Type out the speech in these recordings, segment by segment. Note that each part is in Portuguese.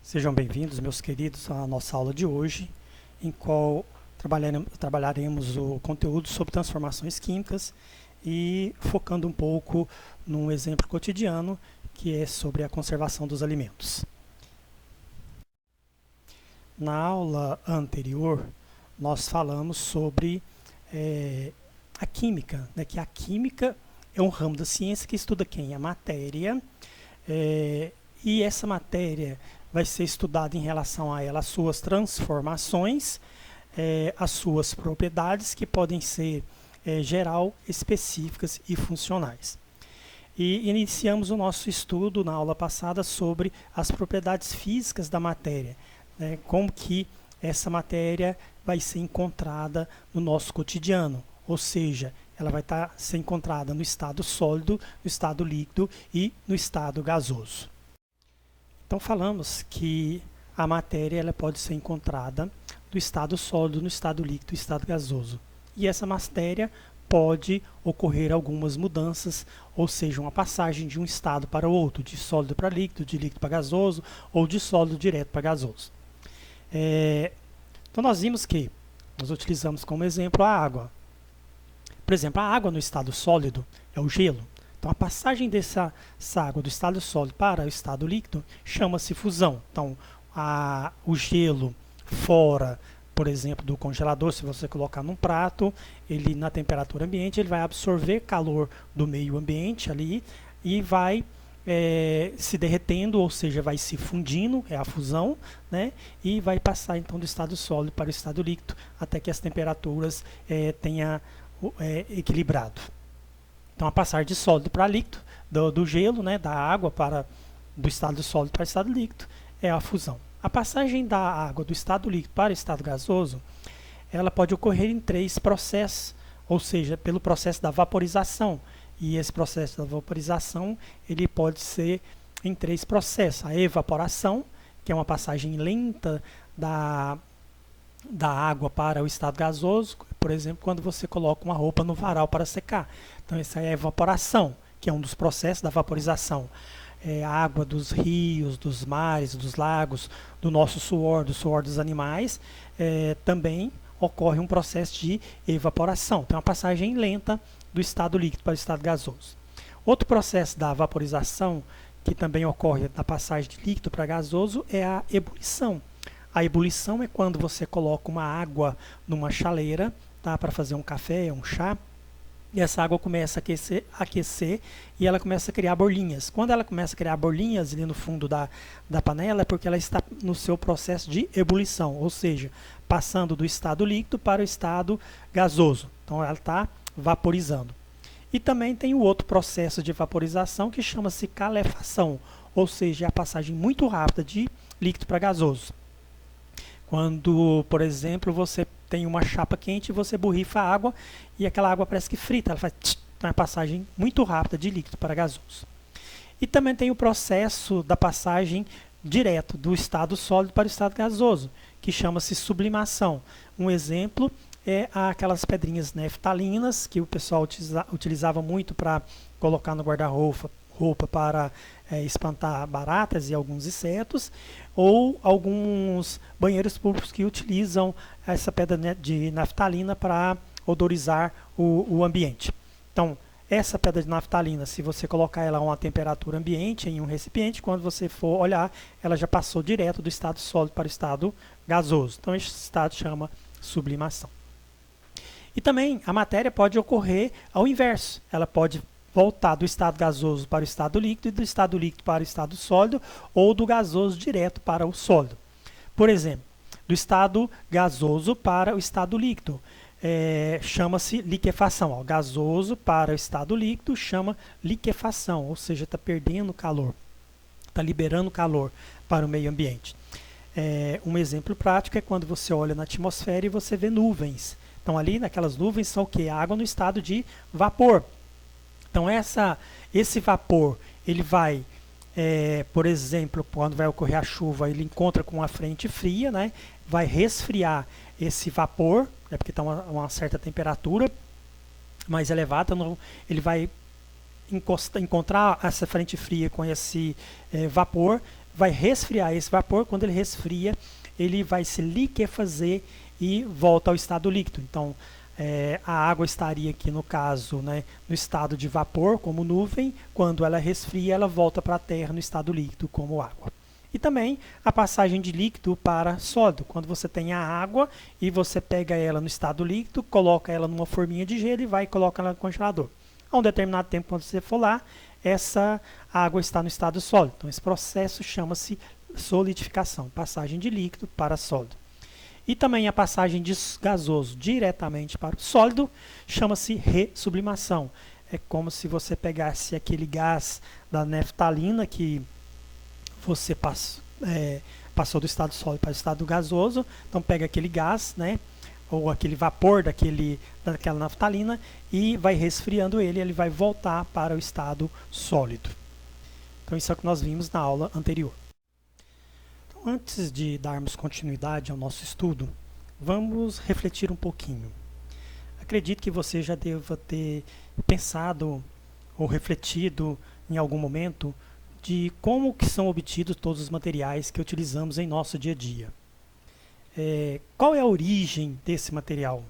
Sejam bem-vindos, meus queridos, à nossa aula de hoje, em qual trabalharemos o conteúdo sobre transformações químicas e focando um pouco num exemplo cotidiano, que é sobre a conservação dos alimentos. Na aula anterior, nós falamos sobre a química, né, que a química é um ramo da ciência que estuda quem? A matéria, e essa matéria vai ser estudada em relação a ela, as suas transformações, as suas propriedades, que podem ser geral, específicas e funcionais. E iniciamos o nosso estudo na aula passada sobre as propriedades físicas da matéria, né, como que essa matéria vai ser encontrada no nosso cotidiano, ou seja, ela vai ser encontrada no estado sólido, no estado líquido e no estado gasoso. Então falamos que a matéria ela pode ser encontrada no estado sólido, no estado líquido e no estado gasoso. E essa matéria pode ocorrer algumas mudanças, ou seja, uma passagem de um estado para o outro, de sólido para líquido, de líquido para gasoso ou de sólido direto para gasoso. Então nós vimos que nós utilizamos como exemplo a água. Por exemplo, a água no estado sólido é o gelo. Então, a passagem dessa água do estado sólido para o estado líquido chama-se fusão. Então, o gelo fora, por exemplo, do congelador, se você colocar num prato, ele na temperatura ambiente, ele vai absorver calor do meio ambiente ali e vai se derretendo, ou seja, vai se fundindo, é a fusão, né? E vai passar então do estado sólido para o estado líquido, até que as temperaturas tenha equilibrado. Então, a passagem de sólido para líquido, do gelo, né, da água do estado sólido para o estado líquido, é a fusão. A passagem da água do estado líquido para o estado gasoso, ela pode ocorrer em 3 processos, ou seja, pelo processo da vaporização. E esse processo da vaporização, ele pode ser em 3 processos. A evaporação, que é uma passagem lenta da água para o estado gasoso, por exemplo, quando você coloca uma roupa no varal para secar. Então, essa é a evaporação, que é um dos processos da vaporização. A água dos rios, dos mares, dos lagos, do nosso suor, do suor dos animais, também ocorre um processo de evaporação. Então, a passagem lenta do estado líquido para o estado gasoso. Outro processo da vaporização, que também ocorre na passagem de líquido para gasoso, é a ebulição. A ebulição é quando você coloca uma água numa chaleira, tá, para fazer um café, um chá, e essa água começa a aquecer e ela começa a criar bolinhas. Quando ela começa a criar bolinhas ali no fundo da panela, é porque ela está no seu processo de ebulição, ou seja, passando do estado líquido para o estado gasoso. Então, ela está vaporizando. E também tem o outro processo de vaporização que chama-se calefação, ou seja, é a passagem muito rápida de líquido para gasoso. Quando, por exemplo, você tem uma chapa quente e você borrifa a água e aquela água parece que frita, ela faz uma passagem muito rápida de líquido para gasoso. E também tem o processo da passagem direto do estado sólido para o estado gasoso, que chama-se sublimação. Um exemplo é aquelas pedrinhas neftalinas que o pessoal utilizava muito para colocar no guarda-roupa para espantar baratas e alguns insetos, ou alguns banheiros públicos que utilizam essa pedra de naftalina para odorizar o ambiente. Então, essa pedra de naftalina, se você colocar ela a uma temperatura ambiente em um recipiente, quando você for olhar, ela já passou direto do estado sólido para o estado gasoso. Então, esse estado chama sublimação. E também a matéria pode ocorrer ao inverso. Ela pode voltar do estado gasoso para o estado líquido e do estado líquido para o estado sólido ou do gasoso direto para o sólido. Por exemplo, do estado gasoso para o estado líquido, chama-se liquefação. Ó, gasoso para o estado líquido chama liquefação, ou seja, está perdendo calor, está liberando calor para o meio ambiente. Um exemplo prático é quando você olha na atmosfera e você vê nuvens. Então ali naquelas nuvens são o quê? A água no estado de vapor. Então, esse vapor, ele vai, por exemplo, quando vai ocorrer a chuva, ele encontra com uma frente fria, né? Vai resfriar esse vapor, porque está uma certa temperatura mais elevada, ele vai encontrar essa frente fria com esse vapor, vai resfriar esse vapor. Quando ele resfria, ele vai se liquefazer e volta ao estado líquido. Então, a água estaria aqui, no caso, né, no estado de vapor, como nuvem. Quando ela resfria, ela volta para a Terra no estado líquido, como água. E também a passagem de líquido para sólido. Quando você tem a água e você pega ela no estado líquido, coloca ela numa forminha de gelo e vai e coloca ela no congelador. A um determinado tempo, quando você for lá, essa água está no estado sólido. Então, esse processo chama-se solidificação, passagem de líquido para sólido. E também a passagem de gasoso diretamente para o sólido chama-se ressublimação. É como se você pegasse aquele gás da naftalina que você passou do estado sólido para o estado gasoso. Então pega aquele gás, né, ou aquele vapor daquela naftalina e vai resfriando ele vai voltar para o estado sólido. Então isso é o que nós vimos na aula anterior. Então, antes de darmos continuidade ao nosso estudo, vamos refletir um pouquinho. Acredito que você já deva ter pensado ou refletido em algum momento de como que são obtidos todos os materiais que utilizamos em nosso dia a dia. Qual é a origem desse material?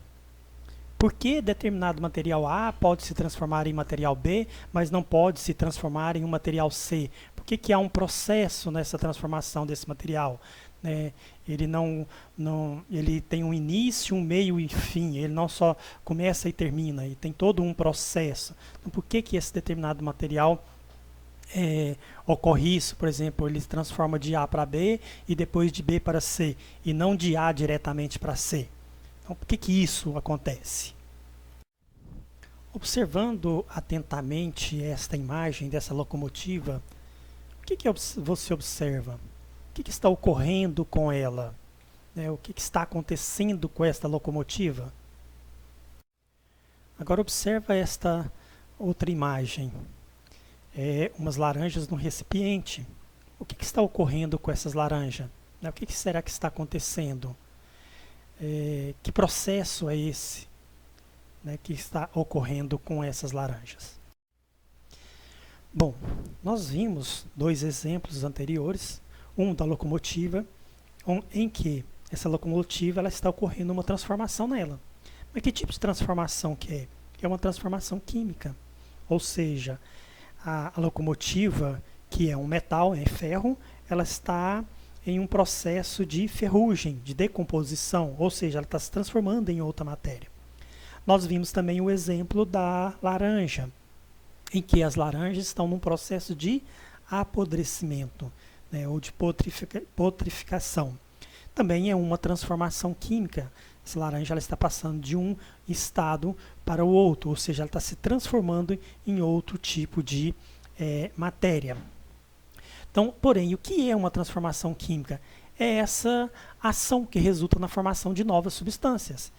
Por que determinado material A pode se transformar em material B, mas não pode se transformar em um material C? Por que há um processo nessa transformação desse material? Ele tem um início, um meio e fim, ele não só começa e termina, ele tem todo um processo. Então, por que esse determinado material ocorre isso? Por exemplo, ele se transforma de A para B e depois de B para C, e não de A diretamente para C. Então, por que isso acontece? Observando atentamente esta imagem dessa locomotiva, o que você observa? O que está ocorrendo com ela? O que está acontecendo com esta locomotiva? Agora observa esta outra imagem. Umas laranjas no recipiente. O que está ocorrendo com essas laranjas? O que será que está acontecendo? Que processo é esse, que está ocorrendo com essas laranjas? Bom, nós vimos dois exemplos anteriores, um da locomotiva, em que essa locomotiva está ocorrendo uma transformação nela. Mas que tipo de transformação que é? É uma transformação química, ou seja, a locomotiva, que é um metal, é ferro, ela está em um processo de ferrugem, de decomposição, ou seja, ela está se transformando em outra matéria. Nós vimos também o exemplo da laranja, em que as laranjas estão num processo de apodrecimento, ou de putrificação. Também é uma transformação química. Essa laranja ela está passando de um estado para o outro, ou seja, ela está se transformando em outro tipo de matéria. Então, porém, o que é uma transformação química? É essa ação que resulta na formação de novas substâncias.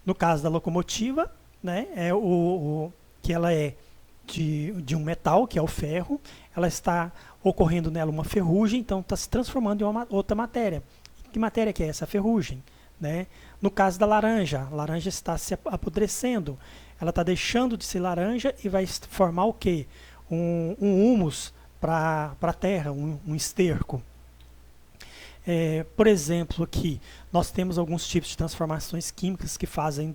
No caso da locomotiva, que ela é de um metal, que é o ferro, ela está ocorrendo nela uma ferrugem, então está se transformando em uma outra matéria. Que matéria que é essa? A ferrugem. No caso da laranja, a laranja está se apodrecendo, ela está deixando de ser laranja e vai formar o quê? Um humus para a terra, um esterco. Por exemplo, aqui nós temos alguns tipos de transformações químicas que fazem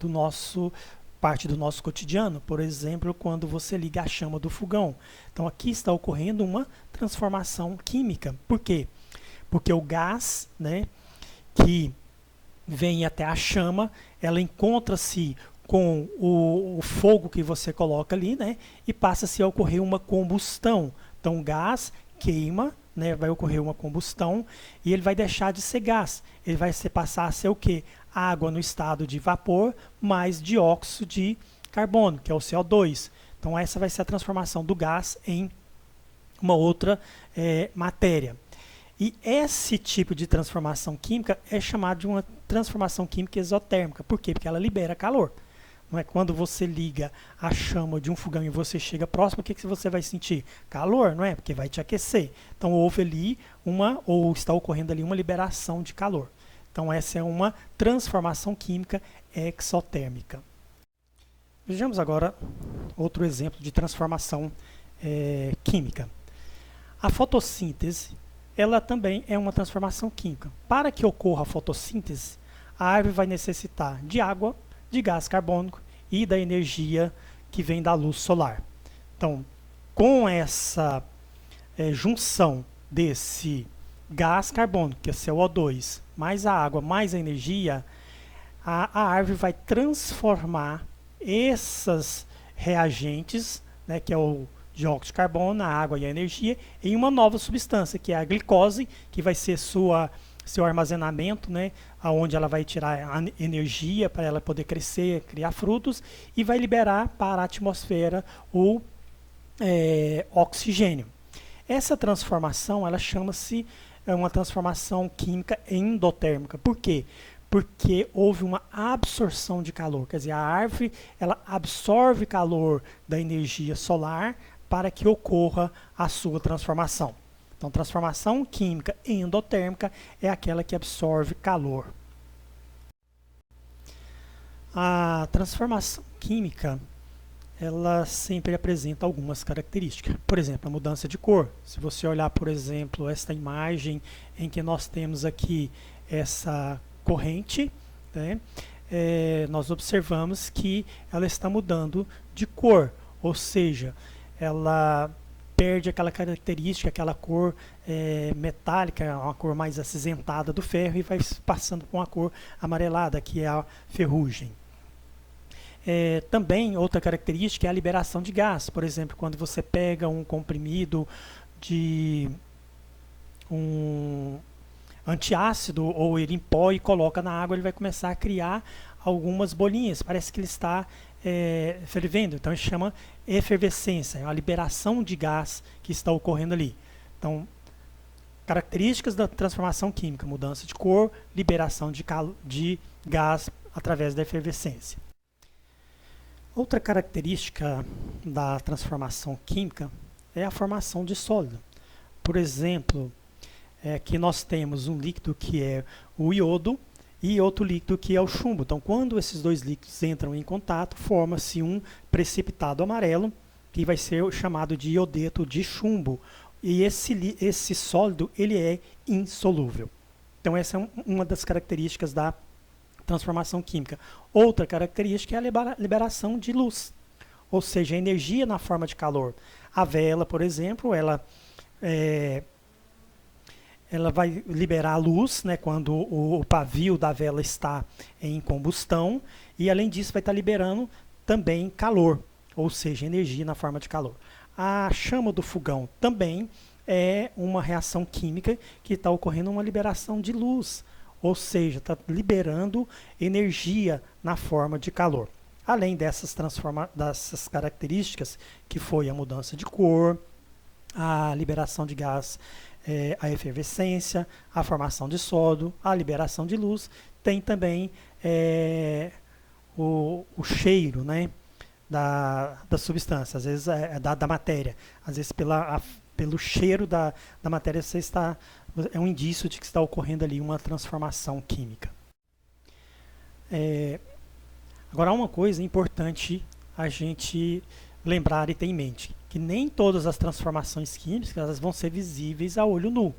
parte do nosso cotidiano. Por exemplo, quando você liga a chama do fogão. Então aqui está ocorrendo uma transformação química. Por quê? Porque o gás, que vem até a chama, ela encontra-se com o fogo que você coloca ali, e passa-se a ocorrer uma combustão. Então o gás queima, vai ocorrer uma combustão e ele vai deixar de ser gás. Ele vai passar a ser o quê? Água no estado de vapor mais dióxido de carbono, que é o CO2. Então essa vai ser a transformação do gás em uma outra matéria. E esse tipo de transformação química é chamado de uma transformação química exotérmica. Por quê? Porque ela libera calor. Não é? Quando você liga a chama de um fogão e você chega próximo, o que você vai sentir? Calor, não é? Porque vai te aquecer. Então houve ali ou está ocorrendo ali uma liberação de calor. Então essa é uma transformação química exotérmica. Vejamos agora outro exemplo de transformação química. A fotossíntese ela também é uma transformação química. Para que ocorra a fotossíntese, a árvore vai necessitar de água, de gás carbônico e da energia que vem da luz solar. Então, com essa junção desse gás carbônico, que é CO2, mais a água, mais a energia, a árvore vai transformar esses reagentes, né, que é o dióxido de carbono, a água e a energia, em uma nova substância, que é a glicose, que vai ser seu armazenamento, né, onde ela vai tirar a energia para ela poder crescer, criar frutos, e vai liberar para a atmosfera o oxigênio. Essa transformação, ela chama-se uma transformação química endotérmica. Por quê? Porque houve uma absorção de calor, quer dizer, a árvore ela absorve calor da energia solar para que ocorra a sua transformação. Então, transformação química endotérmica é aquela que absorve calor. A transformação química, ela sempre apresenta algumas características. Por exemplo, a mudança de cor. Se você olhar, por exemplo, esta imagem em que nós temos aqui essa corrente, né, nós observamos que ela está mudando de cor, ou seja, ela perde aquela característica, aquela cor metálica, uma cor mais acinzentada do ferro, e vai passando para uma cor amarelada, que é a ferrugem. Também outra característica é a liberação de gás. Por exemplo, quando você pega um comprimido de um antiácido ou ele em pó e coloca na água, ele vai começar a criar algumas bolinhas. Parece que ele está fervendo. Então, isso chama efervescência. É uma liberação de gás que está ocorrendo ali. Então, características da transformação química: mudança de cor, liberação de gás através da efervescência. Outra característica da transformação química é a formação de sólido. Por exemplo, aqui nós temos um líquido que é o iodo e outro líquido que é o chumbo. Então, quando esses dois líquidos entram em contato, forma-se um precipitado amarelo, que vai ser chamado de iodeto de chumbo. E esse sólido ele é insolúvel. Então, essa é uma das características da transformação química. Outra característica é a liberação de luz, ou seja, a energia na forma de calor. A vela, por exemplo, ela vai liberar luz, né, quando o pavio da vela está em combustão, e além disso vai estar liberando também calor, ou seja, energia na forma de calor. A chama do fogão também é uma reação química que está ocorrendo uma liberação de luz, ou seja, está liberando energia na forma de calor. Além dessas características, que foi a mudança de cor, a liberação de gás, a efervescência, a formação de sólido, a liberação de luz, tem também o cheiro, né, da substância, às vezes da matéria. Às vezes pelo cheiro da matéria é um indício de que está ocorrendo ali uma transformação química. Agora, uma coisa importante a gente lembrar e ter em mente, que nem todas as transformações químicas elas vão ser visíveis a olho nu,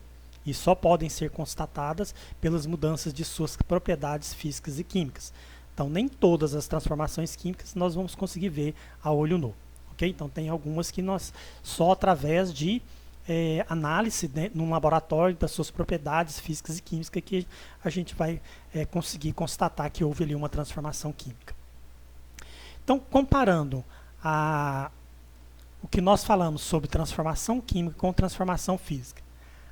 e só podem ser constatadas pelas mudanças de suas propriedades físicas e químicas. Então, nem todas as transformações químicas nós vamos conseguir ver a olho nu. Okay? Então, tem algumas que nós só através de análise, né, num laboratório das suas propriedades físicas e químicas que a gente vai conseguir constatar que houve ali uma transformação química. Então, comparando o que nós falamos sobre transformação química com transformação física.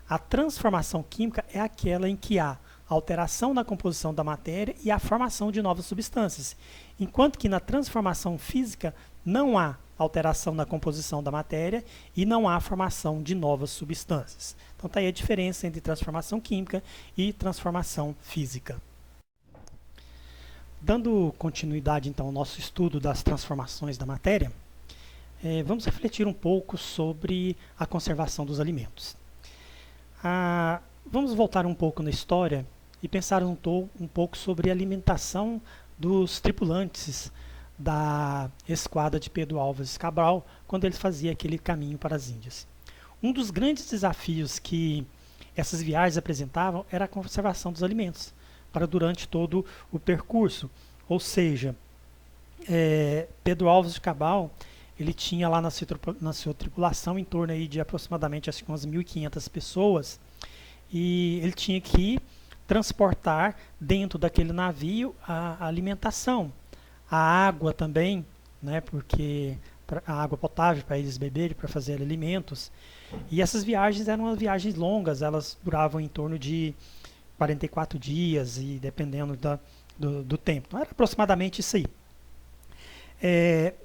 A transformação química é aquela em que há alteração na composição da matéria e a formação de novas substâncias, enquanto que na transformação física não há alteração na composição da matéria e não há formação de novas substâncias. Então está aí a diferença entre transformação química e transformação física. Dando continuidade então ao nosso estudo das transformações da matéria, vamos refletir um pouco sobre a conservação dos alimentos. Vamos voltar um pouco na história e pensar um pouco sobre a alimentação dos tripulantes da esquadra de Pedro Álvares Cabral, quando ele fazia aquele caminho para as Índias. Um dos grandes desafios que essas viagens apresentavam era a conservação dos alimentos para durante todo o percurso. Ou seja, Pedro Álvares de Cabral, ele tinha lá na sua tripulação em torno aí de aproximadamente acho que umas 1.500 pessoas, e ele tinha que transportar dentro daquele navio a alimentação, a água também, né, porque a água potável para eles beberem, para fazer alimentos. E essas viagens eram viagens longas, elas duravam em torno de 44 dias, e dependendo do tempo. Então era aproximadamente isso aí.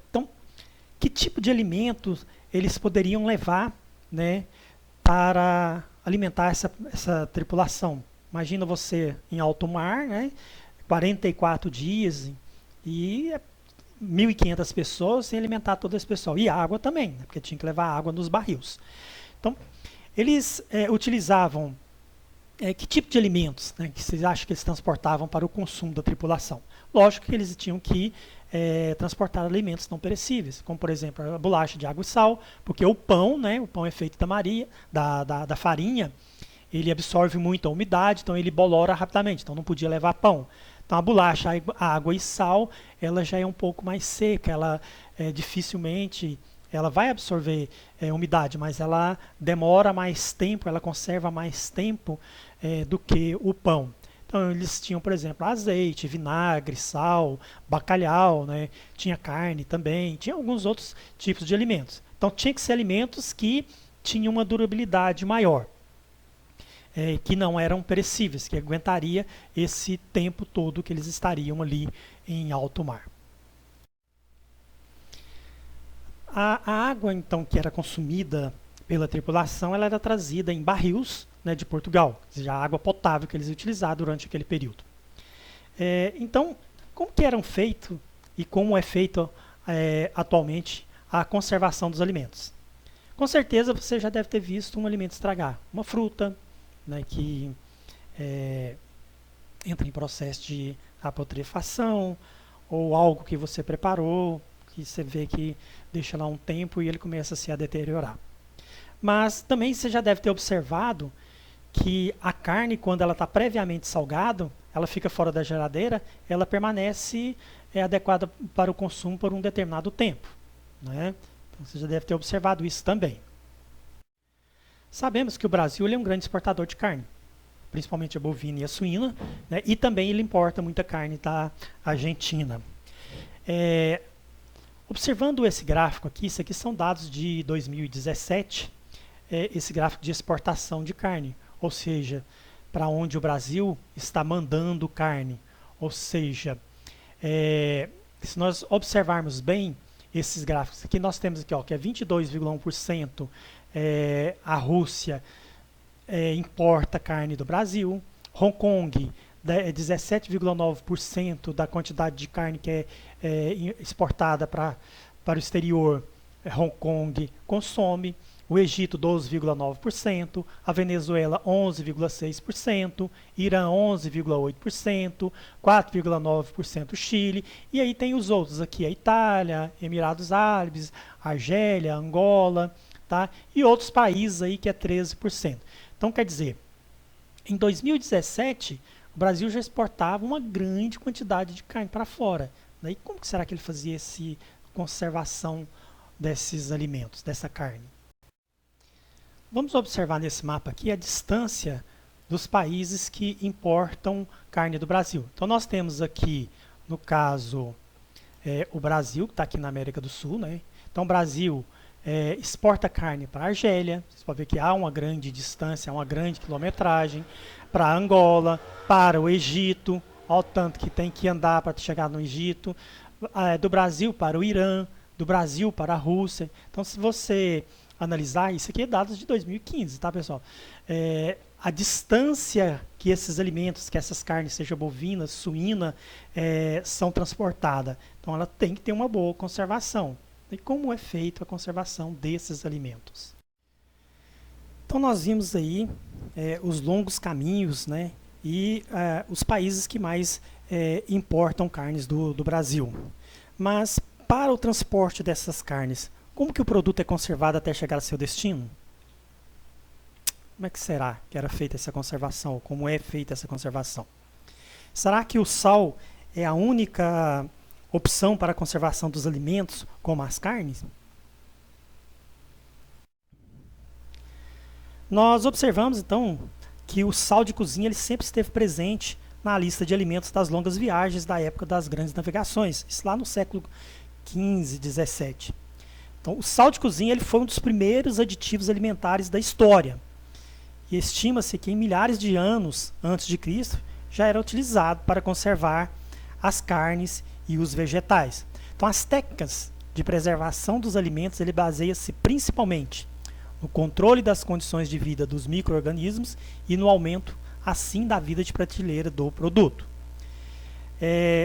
Então, que tipo de alimentos eles poderiam levar, né, para alimentar essa tripulação? Imagina você em alto mar, né, 44 dias e 1.500 pessoas sem alimentar todo esse pessoal. E água também, né, porque tinha que levar água nos barris. Então, eles utilizavam que tipo de alimentos, né, que vocês acham que eles transportavam para o consumo da tripulação? Lógico que eles tinham que transportar alimentos não perecíveis, como por exemplo a bolacha de água e sal, porque o pão, né, o pão é feito da farinha, ele absorve muito a umidade, então ele bolora rapidamente, então não podia levar pão. Então a bolacha, a água e sal, ela já é um pouco mais seca, ela dificilmente ela vai absorver umidade, mas ela demora mais tempo, ela conserva mais tempo do que o pão. Então eles tinham, por exemplo, azeite, vinagre, sal, bacalhau, né? Tinha carne também, tinha alguns outros tipos de alimentos. Então tinha que ser alimentos que tinham uma durabilidade maior, que não eram perecíveis, que aguentaria esse tempo todo que eles estariam ali em alto mar. A água, então, que era consumida pela tripulação, ela era trazida em barris, né, de Portugal, ou seja, a água potável que eles utilizavam durante aquele período. Então, como que eram feitos e como é feito atualmente a conservação dos alimentos? Com certeza você já deve ter visto um alimento estragar, uma fruta, né, que entra em processo de apodrefação, ou algo que você preparou, que você vê que deixa lá um tempo e ele começa a se deteriorar. Mas também você já deve ter observado que a carne, quando ela está previamente salgada, ela fica fora da geladeira, ela permanece adequada para o consumo por um determinado tempo, né? Então você já deve ter observado isso também. Sabemos que o Brasil é um grande exportador de carne, principalmente a bovina e a suína, né? E também ele importa muita carne da Argentina. Observando esse gráfico aqui, isso aqui são dados de 2017, esse gráfico de exportação de carne, ou seja, para onde o Brasil está mandando carne. Ou seja, se nós observarmos bem esses gráficos, aqui nós temos aqui, ó, que é 22,1%, a Rússia importa carne do Brasil, Hong Kong 17,9% da quantidade de carne que é exportada para o exterior, Hong Kong consome, o Egito 12,9%, a Venezuela 11,6%, Irã 11,8%, 4,9% Chile, e aí tem os outros aqui, a Itália, Emirados Árabes, Argélia, Angola, tá? E outros países aí que é 13%. Então quer dizer, em 2017 o Brasil já exportava uma grande quantidade de carne para fora. E como que será que ele fazia essa conservação desses alimentos, dessa carne? Vamos observar nesse mapa aqui a distância dos países que importam carne do Brasil. Então nós temos aqui, no caso, o Brasil, que está aqui na América do Sul, né? Então o Brasil exporta carne para a Argélia, vocês podem ver que há uma grande distância, uma grande quilometragem, para Angola, para o Egito, olha o tanto que tem que andar para chegar no Egito, do Brasil para o Irã, do Brasil para a Rússia. Então, se você analisar, isso aqui é dados de 2015, tá, pessoal? A distância que esses alimentos, que essas carnes, seja bovina, suína, são transportadas. Então, ela tem que ter uma boa conservação. E como é feita a conservação desses alimentos? Então, nós vimos aí os longos caminhos, né, e os países que mais importam carnes do Brasil. Mas, para o transporte dessas carnes, como que o produto é conservado até chegar ao seu destino? Como é que será que era feita essa conservação? Ou como é feita essa conservação? Será que o sal é a única opção para a conservação dos alimentos, como as carnes? Nós observamos, então, que o sal de cozinha ele sempre esteve presente na lista de alimentos das longas viagens da época das grandes navegações, isso lá no século XV, XVII. Então, o sal de cozinha ele foi um dos primeiros aditivos alimentares da história. E estima-se que em milhares de anos antes de Cristo já era utilizado para conservar as carnes e os vegetais. Então, as técnicas de preservação dos alimentos ele baseia-se principalmente no controle das condições de vida dos micro-organismos e no aumento, assim, da vida de prateleira do produto.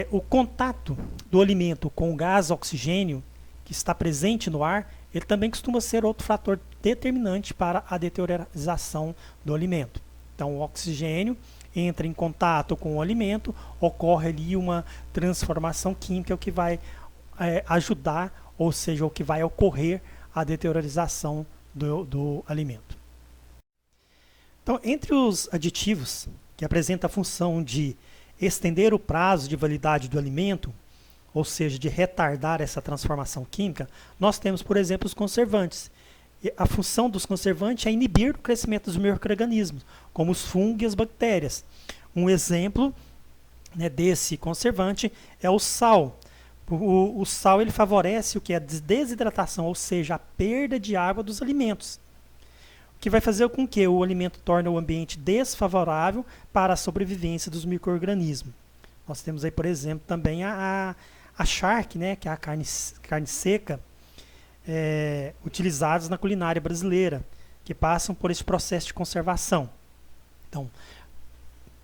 O contato do alimento com o gás oxigênio que está presente no ar, ele também costuma ser outro fator determinante para a deteriorização do alimento. Então, o oxigênio entra em contato com o alimento, ocorre ali uma transformação química, o que vai ajudar, ou seja, o que vai ocorrer a deteriorização do alimento. Então, entre os aditivos que apresentam a função de estender o prazo de validade do alimento, ou seja, de retardar essa transformação química, nós temos, por exemplo, os conservantes. E a função dos conservantes é inibir o crescimento dos micro-organismos, como os fungos e as bactérias. Um exemplo, né, desse conservante é o sal. O sal ele favorece o que é a desidratação, ou seja, a perda de água dos alimentos, o que vai fazer com que o alimento torne o ambiente desfavorável para a sobrevivência dos micro-organismos. Nós temos aí, por exemplo, também a charque, né, que é a carne seca, utilizados na culinária brasileira, que passam por esse processo de conservação. Então,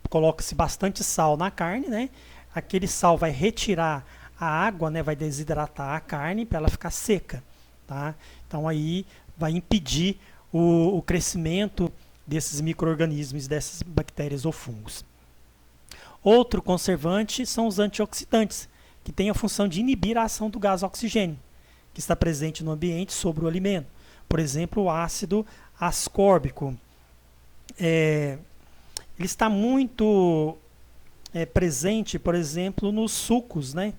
coloca-se bastante sal na carne, né? Aquele sal vai retirar a água, né, vai desidratar a carne para ela ficar seca, tá? Então aí vai impedir o crescimento desses micro-organismos, dessas bactérias ou fungos. Outro conservante são os antioxidantes, que têm a função de inibir a ação do gás oxigênio, que está presente no ambiente sobre o alimento. Por exemplo, o ácido ascórbico. Ele está muito presente, por exemplo, nos sucos, né?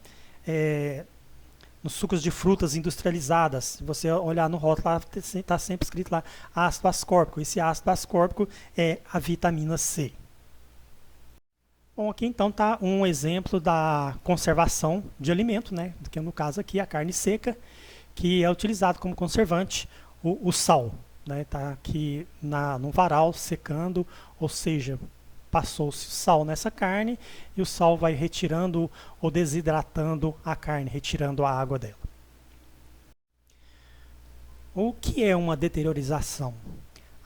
Nos sucos de frutas industrializadas. Se você olhar no rótulo, está sempre escrito lá ácido ascórbico. Esse ácido ascórbico é a vitamina C. Bom, aqui então está um exemplo da conservação de alimento, né? Que no caso aqui a carne seca, que é utilizado como conservante o sal, né? Está aqui no varal secando, ou seja, passou-se sal nessa carne e o sal vai retirando ou desidratando a carne, retirando a água dela. O que é uma deteriorização?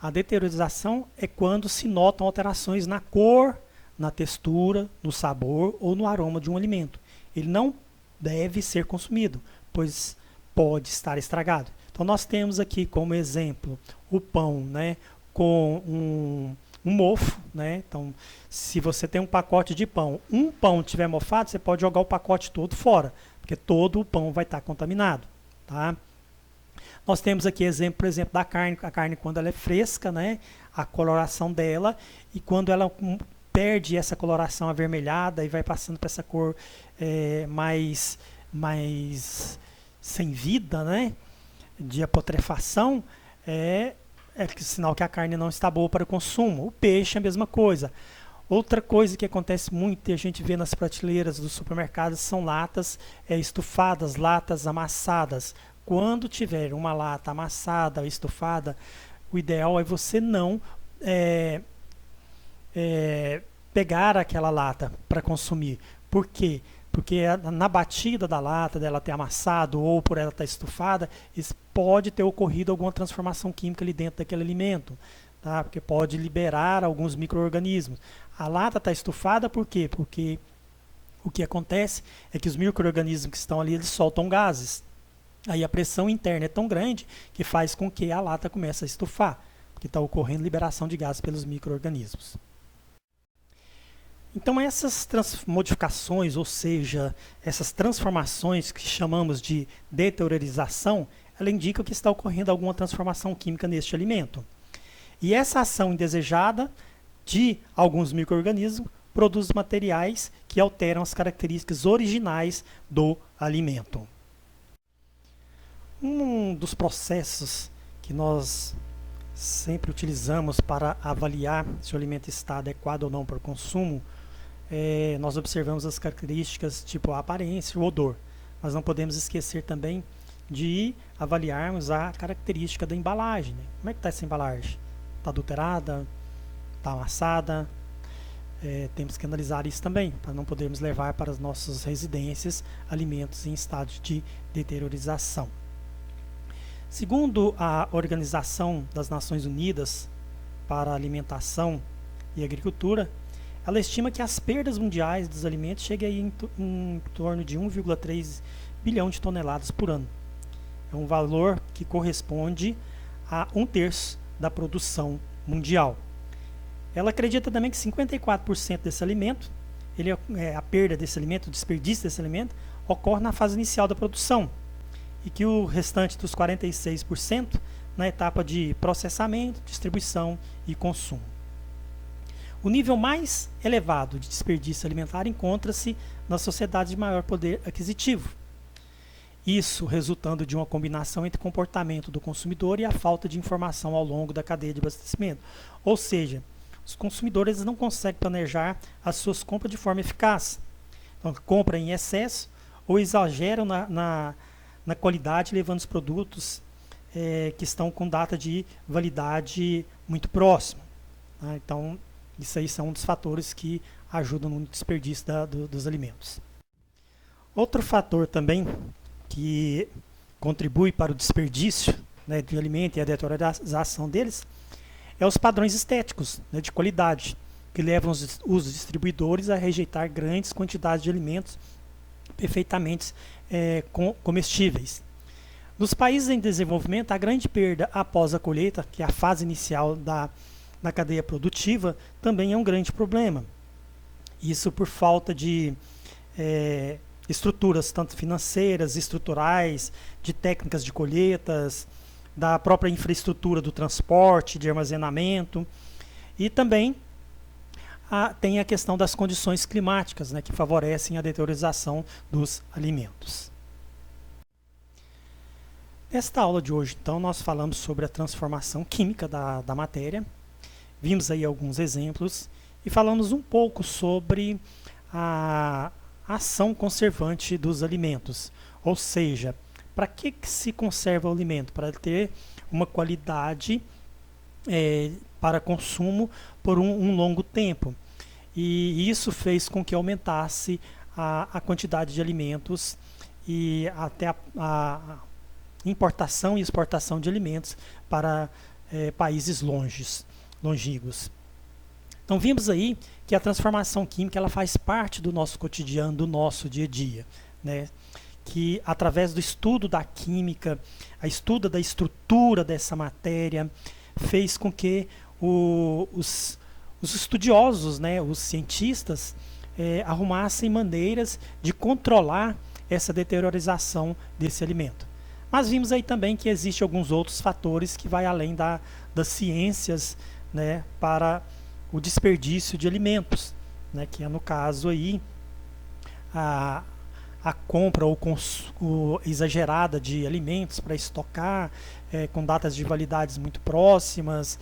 A deteriorização é quando se notam alterações na cor, na textura, no sabor ou no aroma de um alimento. Ele não deve ser consumido, pois pode estar estragado. Então nós temos aqui como exemplo o pão, né, com um mofo, né? Então, se você tem um pacote de pão, um pão estiver mofado, você pode jogar o pacote todo fora, porque todo o pão vai estar contaminado, tá? Nós temos aqui exemplo, por exemplo, da carne, a carne quando ela é fresca, né? A coloração dela, e quando ela perde essa coloração avermelhada e vai passando para essa cor mais sem vida, né? De apotrefação, é sinal que a carne não está boa para o consumo. O peixe é a mesma coisa. Outra coisa que acontece muito e a gente vê nas prateleiras dos supermercados são latas estufadas, latas amassadas. Quando tiver uma lata amassada ou estufada, o ideal é você não pegar aquela lata para consumir. Por quê? Porque na batida da lata, dela ter amassado ou por ela estar estufada, pode ter ocorrido alguma transformação química ali dentro daquele alimento, tá? Porque pode liberar alguns micro-organismos. A lata está estufada por quê? Porque o que acontece é que os micro-organismos que estão ali, eles soltam gases. Aí a pressão interna é tão grande que faz com que a lata comece a estufar, porque está ocorrendo liberação de gases pelos micro-organismos. Então essas modificações, ou seja, essas transformações que chamamos de deteriorização, ela indica que está ocorrendo alguma transformação química neste alimento. E essa ação indesejada de alguns micro-organismos produz materiais que alteram as características originais do alimento. Um dos processos que nós sempre utilizamos para avaliar se o alimento está adequado ou não para o consumo, nós observamos as características tipo a aparência, o odor. Mas não podemos esquecer também de avaliarmos a característica da embalagem, né? Como é que está essa embalagem? Está adulterada? Está amassada? Temos que analisar isso também, para não podermos levar para as nossas residências alimentos em estado de deteriorização. Segundo a Organização das Nações Unidas para a Alimentação e Agricultura, ela estima que as perdas mundiais dos alimentos cheguem em torno de 1,3 bilhão de toneladas por ano. É um valor que corresponde a 1/3 da produção mundial. Ela acredita também que 54% desse alimento, a perda desse alimento, o desperdício desse alimento, ocorre na fase inicial da produção, e que o restante dos 46% na etapa de processamento, distribuição e consumo. O nível mais elevado de desperdício alimentar encontra-se nas sociedades de maior poder aquisitivo. Isso resultando de uma combinação entre o comportamento do consumidor e a falta de informação ao longo da cadeia de abastecimento. Ou seja, os consumidores não conseguem planejar as suas compras de forma eficaz. Então, compram em excesso ou exageram na qualidade, levando os produtos que estão com data de validade muito próxima. Tá? Então, isso aí são um dos fatores que ajudam no desperdício dos alimentos. Outro fator também que contribui para o desperdício, né, de alimento e a deterioração deles é os padrões estéticos, né, de qualidade, que levam os distribuidores a rejeitar grandes quantidades de alimentos perfeitamente comestíveis. Nos países em desenvolvimento, a grande perda após a colheita, que é a fase inicial da cadeia produtiva, também é um grande problema. Isso por falta de estruturas, tanto financeiras, estruturais, de técnicas de colheitas, da própria infraestrutura do transporte, de armazenamento, e também tem a questão das condições climáticas, né, que favorecem a deteriorização dos alimentos. Nesta aula de hoje, então, nós falamos sobre a transformação química da matéria, vimos aí alguns exemplos e falamos um pouco sobre a ação conservante dos alimentos, ou seja, para que se conserva o alimento? Para ter uma qualidade para consumo por um longo tempo. E isso fez com que aumentasse a quantidade de alimentos e até a importação e exportação de alimentos para países longínquos. Então vimos aí que a transformação química ela faz parte do nosso cotidiano, do nosso dia a dia, né? Que através do estudo da química, a estudo da estrutura dessa matéria, fez com que os estudiosos, né, os cientistas, arrumassem maneiras de controlar essa deteriorização desse alimento. Mas vimos aí também que existem alguns outros fatores que vai além das ciências, né, para o desperdício de alimentos, né, que é no caso aí a compra ou exagerada de alimentos para estocar, com datas de validades muito próximas,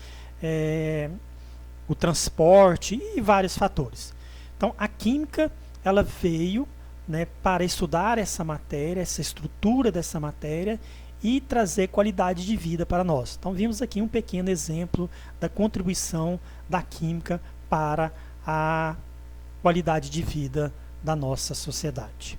o transporte e vários fatores. Então, a química ela veio, né, para estudar essa matéria, essa estrutura dessa matéria e trazer qualidade de vida para nós. Então, vimos aqui um pequeno exemplo da contribuição da química para a qualidade de vida da nossa sociedade.